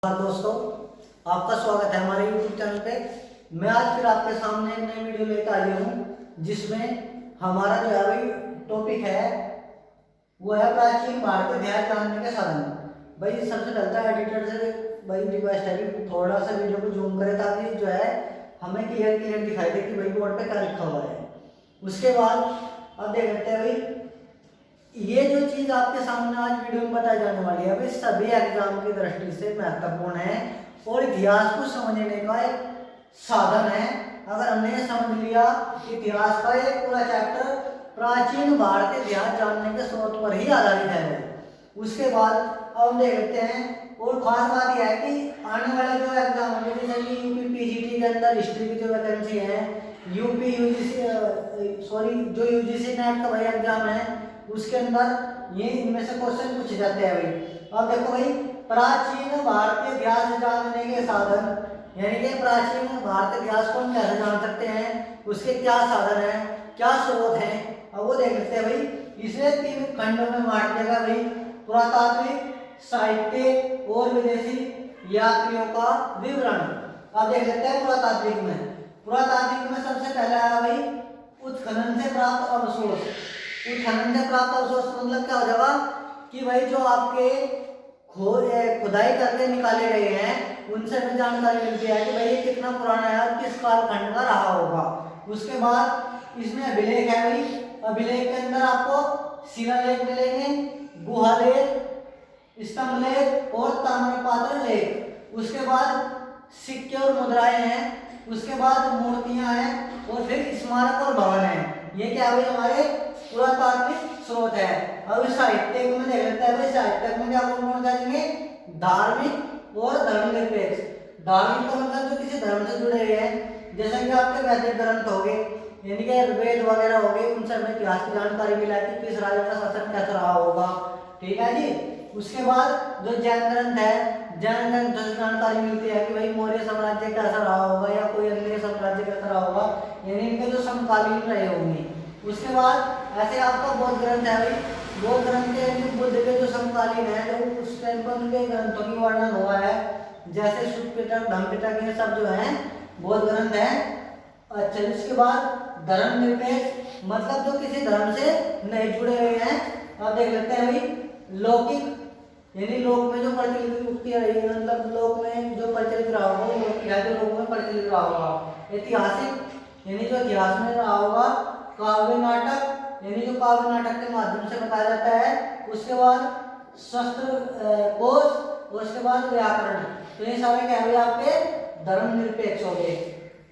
दोस्तों, आपका स्वागत है हमारे YouTube चैनल पे। मैं आज फिर आपके सामने एक नई वीडियो लेकर आई हूँ जिसमें हमारा जो है भाई टॉपिक है वो है प्राचीन भारतीय इतिहास जानने के साधन। भाई सबसे पहले एडिटर से भाई रिक्वेस्ट है कि थोड़ा सा वीडियो को जूम करे ताकि जो है हमें क्लियर दिखाई दे कि भाई बोर्ड पे क्या लिखा हुआ है। उसके बाद अब देख लेते हैं भाई ये जो चीज आपके सामने आज वीडियो में बताई जाने वाली है भाई सभी एग्जाम की दृष्टि से महत्वपूर्ण है और इतिहास को समझने का एक साधन है। अगर हमने ये समझ लिया इतिहास का एक पूरा चैप्टर प्राचीन भारतीय इतिहास जानने के स्रोत पर ही आधारित है। उसके बाद अब हम देख लेते हैं और खास बात यह है कि आने वाले जो एग्जाम होंगे जैसे कि यूपी पीजीटी के अंदर हिस्ट्री की जो वैकेंसी है, यूपी यूजीसी जो यूजीसी नेट का भाई एग्जाम है उसके अंदर ये इनमें से क्वेश्चन पूछे जाते हैं भाई। अब देखो भाई प्राचीन भारतीय इतिहास जानने के साधन यानी कि प्राचीन भारतीय इतिहास को हम कैसे जान सकते हैं, उसके क्या साधन है, क्या स्रोत है, अब वो देख लेते हैं भाई। इसे 3 खंडों में बांट देगा भाई, पुरातात्विक, साहित्य और विदेशी यात्रियों का विवरण। अब देख लेते हैं पुरातात्विक में। पुरातात्विक में सबसे पहला है भाई उत्खनन से प्राप्त अवशेष। उत्खनन से प्राप्त अवशेष मतलब क्या हो जाएगा कि भाई जो आपके खुदाई करके निकाले गए हैं उनसे हमें जानकारी मिलती है कि भाई ये कितना पुराना है और किस कालखंड का रहा होगा। उसके बाद इसमें अभिलेख है भाई, अभिलेख के अंदर आपको शिलालेख मिलेंगे, गुहा लेख, स्तंभ लेख और ताम्रपात्र लेख। उसके बाद सिक्के और मुद्राएं हैं, उसके बाद मूर्तियां हैं और फिर स्मारक और भवन है। ये क्या है हमारे पुरातात्विक स्रोत है। अब साहित्य में देख लेते हैं भाई साहित्य में क्या कौन जाएंगे, धार्मिक और धर्मनिरपेक्ष। धार्मिक का मतलब जो किसी धर्म से जुड़े हुए हैं जैसे कि आपके वैदिक ग्रंथ हो गए यानी कि वेद वगैरह हो गए, उनसे हमें इतिहास की जानकारी मिला कि किस राजा का शासन कैसा रहा होगा। ठीक है जी। उसके बाद जो जैन ग्रंथ है, जैन ग्रंथ से जानकारी मिलती है कि भाई मौर्य साम्राज्य कैसा रहा होगा या कोई अन्य साम्राज्य कैसा रहा होगा, यानी इनके जो समकालीन रहे होंगे। उसके बाद ऐसे आपका बौद्ध ग्रंथ है भाई, बौद्ध ग्रंथ के बुद्ध के जो समकालीन है जो उस टाइम पर उनके ग्रंथों की वर्णन हुआ है जैसे सुत्पिटक, धम्मपिटक, ये सब जो है बौद्ध ग्रंथ है। अच्छा, इसके बाद धर्मनिरपेक्ष मतलब जो किसी धर्म से नहीं जुड़े हुए हैं। अब देख लेते हैं भाई लौकिक यानी लोक में जो प्रचलित उक्तियां रही मतलब लोक में जो प्रचलित रहा होगा वो जो लोक में प्रचलित रहा होगा। ऐतिहासिक यानी जो इतिहास में रहा होगा। काव्य नाटक यानी जो काव्य नाटक के माध्यम से बताया जाता है। उसके बाद शस्त्र कोश और उसके बाद व्याकरण। तो ये सारे क्या है आपके धर्मनिरपेक्ष हो गए।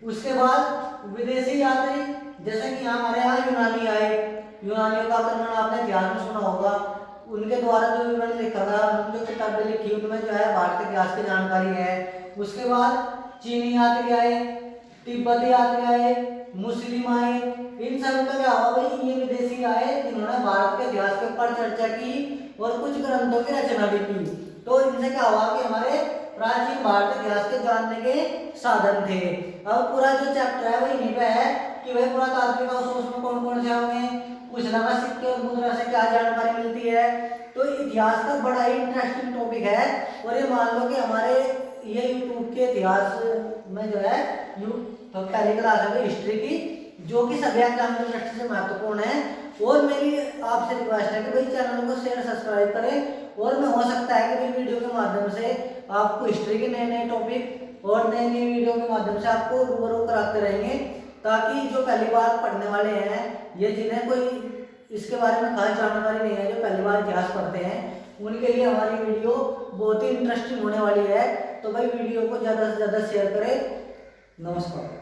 उसके बाद विदेशी यात्री जैसे कि हमारे यहाँ यूनानी आए, यूनानियों का आक्रमण आपने ध्यान में सुना होगा, उनके द्वारा जो विवरण लिखा था, जो किताबें लिखी उनमें जो है भारतीय इतिहास की जानकारी है। उसके बाद चीनी यात्री आए, तिब्बती यात्री आए, मुस्लिम आए, इन सब का क्या हुआ भाई ये विदेशी आए जिन्होंने भारत के इतिहास के ऊपर चर्चा की और कुछ ग्रंथों की रचना भी की। तो इनसे क्या हुआ कि हमारे प्राचीन भारतीय इतिहास के जानने के साधन थे। अब पूरा जो चैप्टर है वो यहीं पे है कि भाई पुरातात्विक अवशेष में कौन कौन से होंगे, कुछ लगा सिक्के और मुद्रा से क्या जानकारी मिलती है। तो इतिहास का बड़ा ही इंटरेस्टिंग टॉपिक है और ये मान लो कि हमारे ये यूट्यूब के इतिहास में जो है तो पहली क्लास है हिस्ट्री की जो कि सभी एग्जाम की दृष्टि से महत्वपूर्ण है। और मेरी आपसे रिक्वेस्ट है कि भाई चैनल को शेयर सब्सक्राइब करें और मैं हो सकता है कि भाई वीडियो के माध्यम से आपको हिस्ट्री के नए नए टॉपिक और नई नई वीडियो के माध्यम से आपको रूबरू कराते रहेंगे ताकि जो पहली बार पढ़ने वाले हैं ये जिन्हें कोई इसके बारे में खास जानकारी नहीं है, जो पहली बार इतिहास पढ़ते हैं, उनके लिए हमारी वीडियो बहुत ही इंटरेस्टिंग होने वाली है। तो भाई वीडियो को ज़्यादा से ज़्यादा शेयर करें। नमस्कार।